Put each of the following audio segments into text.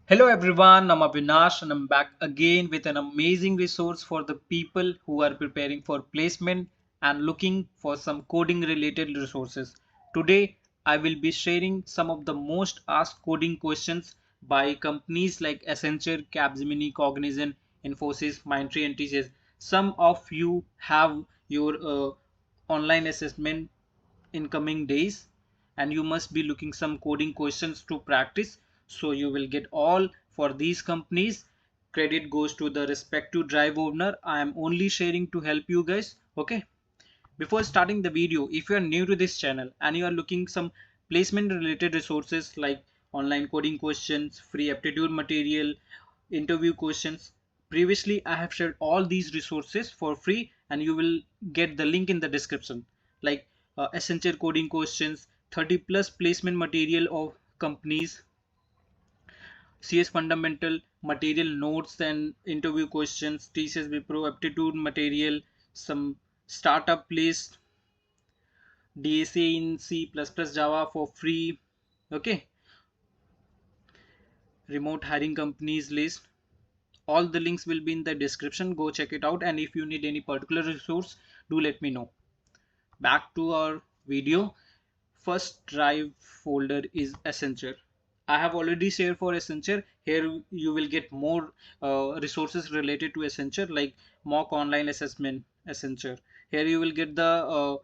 Hello everyone, I'm Avinash and I'm back again with an amazing resource for the people who are preparing for placement and looking for some coding related resources. Today I will be sharing some of the most asked coding questions by companies like Accenture, Capgemini, Cognizant, Infosys, Mindtree and TCS. Some of you have your online assessment in coming days and you must be looking some coding questions to practice, so you will get all for these companies. Credit goes to the respective drive owner. I am only sharing to help you guys. Okay, before starting the video, if you are new to this channel and you are looking some placement related resources like online coding questions, free aptitude material, interview questions, previously I have shared all these resources for free and you will get the link in the description, like Accenture coding questions, 30 plus placement material of companies, CS fundamental material notes and interview questions, TCS Wipro aptitude material, some startup list, DSA in C++ Java for free. Okay, remote hiring companies list. All the links will be in the description. Go check it out. And if you need any particular resource, do let me know. Back to our video. First drive folder is Accenture. I have already shared for Accenture. Here you will get more resources related to Accenture, like mock online assessment Accenture. Here you will get the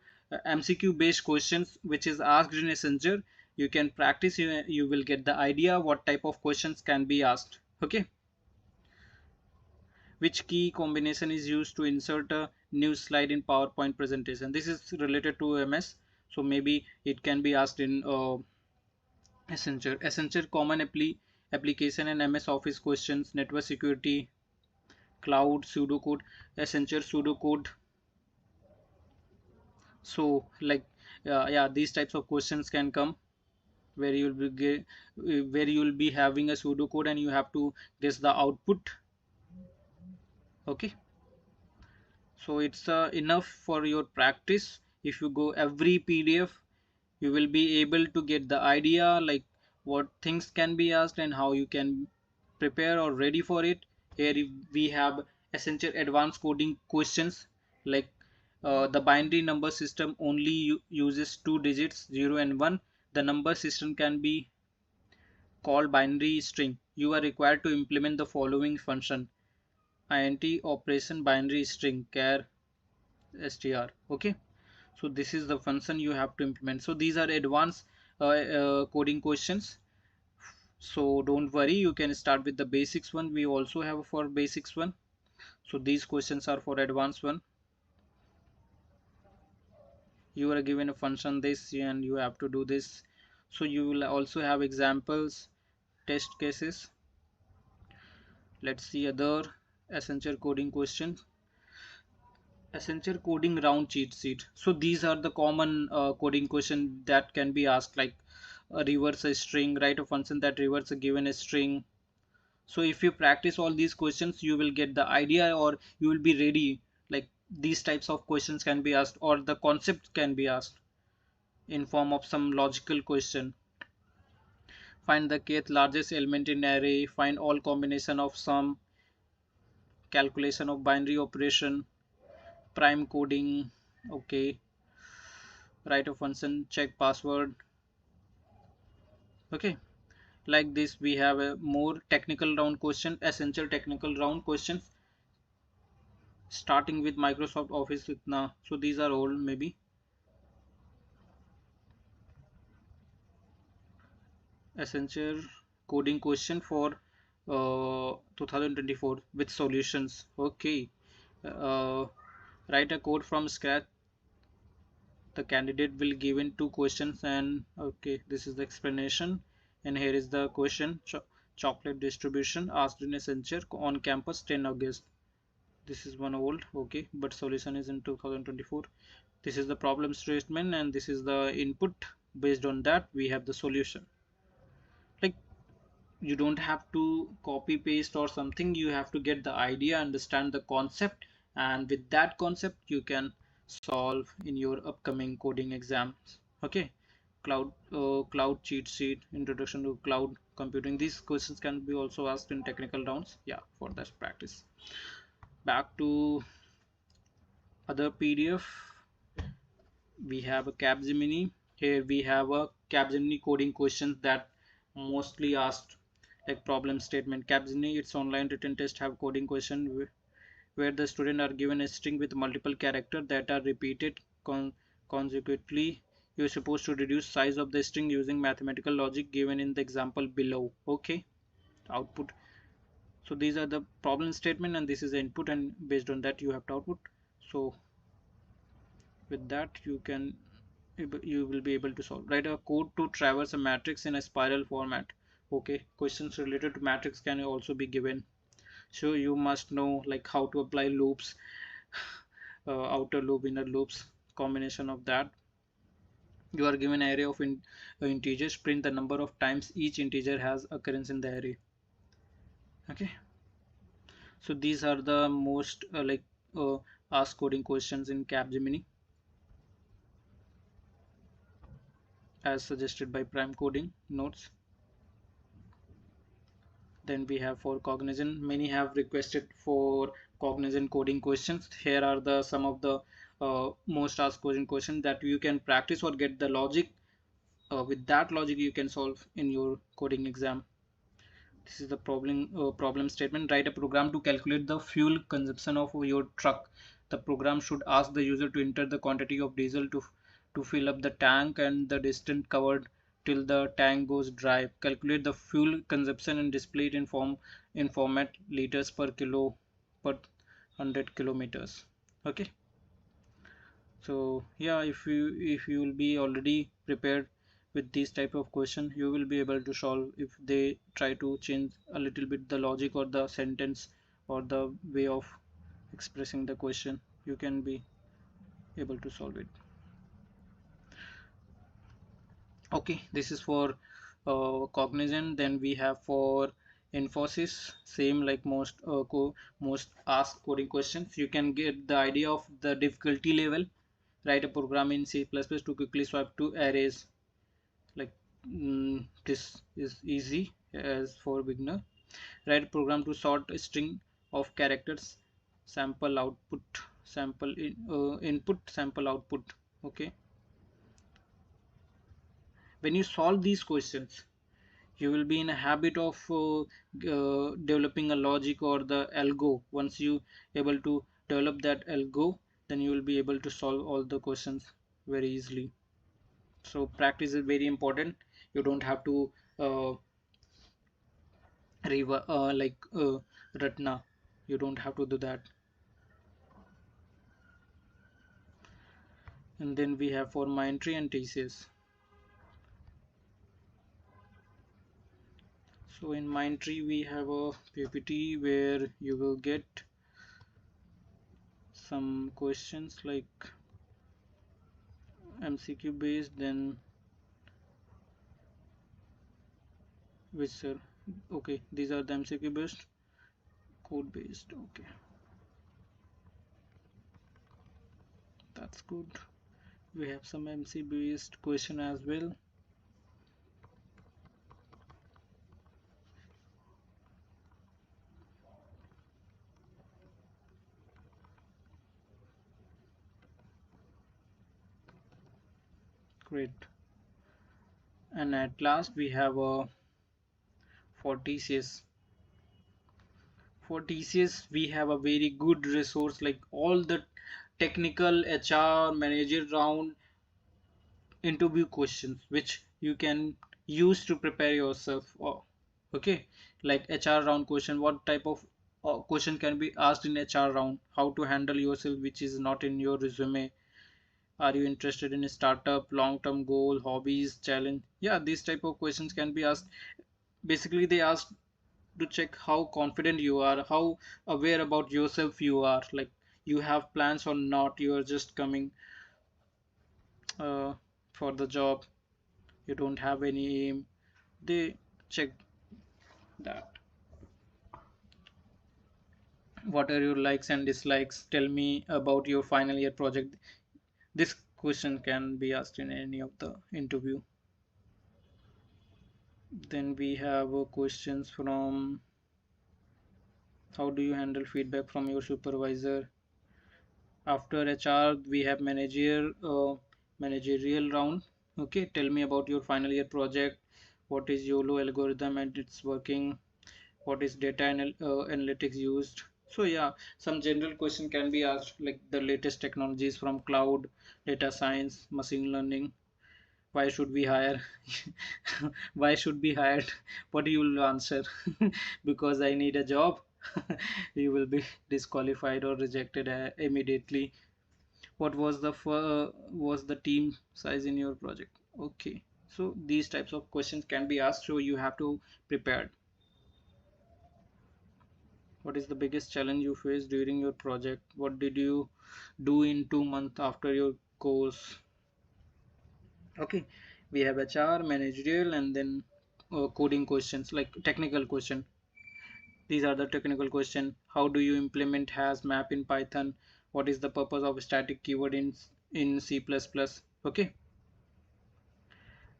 MCQ based questions which is asked in Accenture. You can practice, you will get the idea what type of questions can be asked. Okay, which key combination is used to insert a new slide in PowerPoint presentation? This is related to MS, so maybe it can be asked in Accenture common application and MS Office questions, network security, cloud, pseudocode, Accenture pseudocode. So like yeah, these types of questions can come where where you will be having a pseudocode and you have to guess the output. Okay, so it's enough for your practice. If you go every PDF, you will be able to get the idea like what things can be asked and how you can prepare or ready for it. Here we have essential advanced coding questions, like the binary number system only uses two digits 0 and 1. The number system can be called binary string. You are required to implement the following function: int operation binary string char str. Okay, so this is the function you have to implement. So these are advanced coding questions, so don't worry, you can start with the basics one. We also have for basics one, so these questions are for advanced one. You are given a function this and you have to do this, so you will also have examples, test cases. Let's see other essential coding questions. Essential coding round cheat sheet. So these are the common coding question that can be asked, like reverse a string, write a function that reverse a given a string. So if you practice all these questions, you will get the idea or you will be ready, like these types of questions can be asked or the concept can be asked in form of some logical question. Find the kth largest element in array, find all combination of sum, calculation of binary operation, prime coding. Okay, write a function, check password. Okay, like this we have a more technical round question, essential technical round questions, starting with Microsoft Office itna. So these are all maybe essential coding question for 2024 with solutions. Okay, uh, write a code from scratch. The candidate will given two questions and okay, this is the explanation and here is the question. Chocolate distribution asked in Accenture on campus 10 August. This is one old. Okay, but solution is in 2024. This is the problem statement and this is the input. Based on that we have the solution. Like, you don't have to copy paste or something, you have to get the idea, understand the concept, and with that concept you can solve in your upcoming coding exams. Okay, cloud cheat sheet, introduction to cloud computing. These questions can be also asked in technical rounds. Yeah, for that practice. Back to other PDF, we have a Capgemini. Here we have a Capgemini coding questions that mostly asked, like problem statement. Capgemini, its online written test have coding question where the student are given a string with multiple characters that are repeated consecutively. You're supposed to reduce size of the string using mathematical logic given in the example below. Okay, output. So these are the problem statement and this is the input, and based on that you have to output. So with that you will be able to solve. Write a code to traverse a matrix in a spiral format. Okay, questions related to matrix can also be given. So you must know like how to apply loops, outer loop, inner loops, combination of that. You are given an array of integers. Print the number of times each integer has occurrence in the array. Okay, so these are the most asked coding questions in Capgemini as suggested by Prime Coding notes. Then we have for Cognizant, many have requested for Cognizant coding questions. Here are the some of the most asked coding questions that you can practice or get the logic. With that logic you can solve in your coding exam. This is the problem statement. Write a program to calculate the fuel consumption of your truck. The program should ask the user to enter the quantity of diesel to fill up the tank and the distance covered till the tank goes dry. Calculate the fuel consumption and display it in format liters per kilo per 100 kilometers. Okay, so yeah, if you will be already prepared with these type of question, you will be able to solve. If they try to change a little bit the logic or the sentence or the way of expressing the question, you can be able to solve it. Okay, this is for Cognizant. Then we have for Infosys, same like most asked coding questions. You can get the idea of the difficulty level. Write a program in C++ to quickly swap to arrays. Like this is easy as for beginner. Write a program to sort a string of characters, sample output, input, sample output. Okay, when you solve these questions, you will be in a habit of developing a logic or the algo. Once you able to develop that algo, then you will be able to solve all the questions very easily. So practice is very important. You don't have to Ratna. You don't have to do that. And then we have for Mindtree and TCS. So in Mindtree we have a PPT where you will get some questions like MCQ based, then which sir, okay, these are the MCQ based, code based. Okay, that's good. We have some MC based question as well. Great. And at last we have a for TCS. For TCS we have a very good resource, like all the technical HR manager round interview questions which you can use to prepare yourself. Okay, like HR round question, what type of question can be asked in HR round, how to handle yourself which is not in your resume, are you interested in a startup, long-term goal, hobbies, challenge. Yeah, these type of questions can be asked. Basically they ask to check how confident you are, how aware about yourself you are, like you have plans or not, you are just coming uh, for the job, you don't have any aim. They check that. What are your likes and dislikes, tell me about your final year project. This question can be asked in any of the interview. Then we have questions from how do you handle feedback from your supervisor. After HR, we have managerial round. Okay, tell me about your final year project. What is YOLO algorithm and it's working? What is analytics used? So yeah, some general question can be asked like the latest technologies from cloud, data science, machine learning. Why should we hire? Why should be hired? What you will answer? Because I need a job. You will be disqualified or rejected immediately. What was was the team size in your project? Okay, so these types of questions can be asked, so you have to prepare. What is the biggest challenge you faced during your project? What did you do in 2 months after your course? Okay, we have HR, managerial, and then coding questions like technical question. These are the technical question. How do you implement has map in Python? What is the purpose of static keyword in C++? Okay,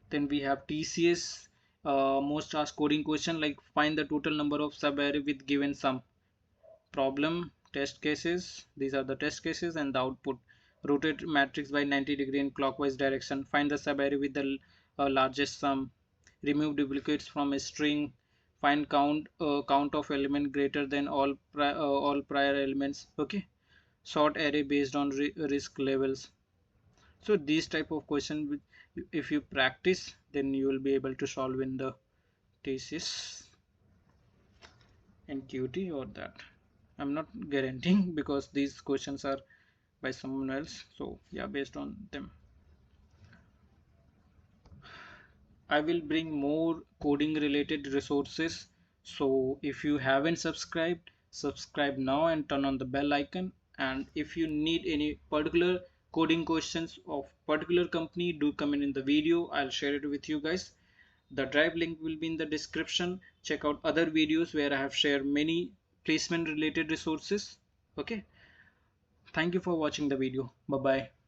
then we have TCS, most asked coding question like find the total number of sub-array with given sum. Problem, test cases, these are the test cases, and the output. Rotate matrix by 90 degree in clockwise direction. Find the sub-array with the largest sum. Remove duplicates from a string. Find count of element greater than all prior elements. Okay, sort array based on risk levels. So these type of question, if you practice, then you will be able to solve in the thesis and QT or that. I'm not guaranteeing because these questions are by someone else. So yeah, based on them, I will bring more coding related resources. So if you haven't subscribed, subscribe now and turn on the bell icon. And if you need any particular coding questions of particular company, do comment in the video. I'll share it with you guys. The drive link will be in the description. Check out other videos where I have shared many placement related resources. Okay. Thank you for watching the video. Bye bye.